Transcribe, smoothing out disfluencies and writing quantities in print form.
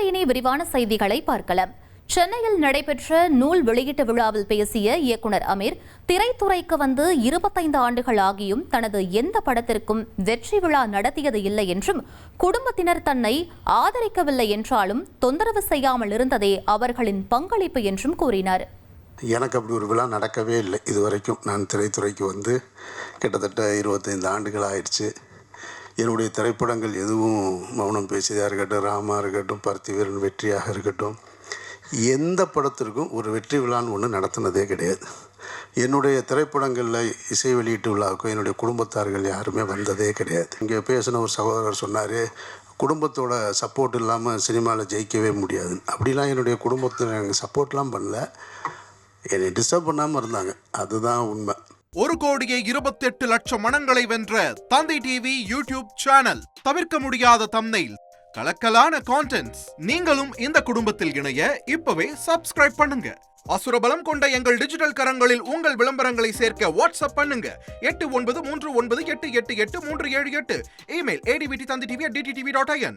இப்போது இனி விரிவான செய்திகளை பார்க்கலாம். சென்னையில் நடைபெற்ற நூல் வெளியீட்டு விழாவில் பேசிய இயக்குனர் அமீர், திரைத்துறைக்கு வந்து 25 ஆண்டுகள் ஆகியும் தனது எந்த படத்திற்கும் வெற்றி விழா நடத்தியது இல்லை என்றும், குடும்பத்தினர் தன்னை ஆதரிக்கவில்லை என்றாலும் தொந்தரவு செய்யாமல் இருந்ததே அவர்களின் பங்களிப்பு என்றும் கூறினார். எனக்கு அப்படி ஒரு விழா நடக்கவே இல்லை இதுவரைக்கும். நான் திரைத்துறைக்கு வந்து கிட்டத்தட்ட 25 ஆண்டுகள் ஆயிடுச்சு. என்னுடைய திரைப்படங்கள் எதுவும் மௌனம் பேசியதாக இருக்கட்டும், ராமா இருக்கட்டும், பார்த்திபன் வெற்றியாக இருக்கட்டும், எந்த படத்திற்கும் ஒரு வெற்றி விழான்னு ஒன்று நடத்தினதே கிடையாது. என்னுடைய திரைப்படங்களில் இசை வெளியீட்டு விழாவுக்கும் என்னுடைய குடும்பத்தார்கள் யாருமே வந்ததே கிடையாது. இங்கே பேசின ஒரு சகோதரர் சொன்னார், குடும்பத்தோட சப்போர்ட் இல்லாமல் சினிமாவில் ஜெயிக்கவே முடியாது. அப்படிலாம் என்னுடைய குடும்பத்தில் எனக்கு சப்போர்ட்லாம் பண்ணல, என்னை டிஸ்டர்ப் பண்ணாமல் இருந்தாங்க. அதுதான் உண்மை. 1,28,00,000 மனங்களை வென்ற தந்தி டிவி யூடியூப் சேனல். தவிர்க்க முடியாத தம்ப்நெயில், கலக்கலான கான்டென்ட்ஸ். நீங்களும் இந்த குடும்பத்தில் இணைய இப்பவே சப்ஸ்கிரைப் பண்ணுங்க. அசுரபலம் கொண்ட எங்கள் டிஜிட்டல் கரங்களில் உங்கள் விளம்பரங்களை சேர்க்க வாட்ஸ்அப் பண்ணுங்க. 8939888838. Email advtthanditv@dttv.in.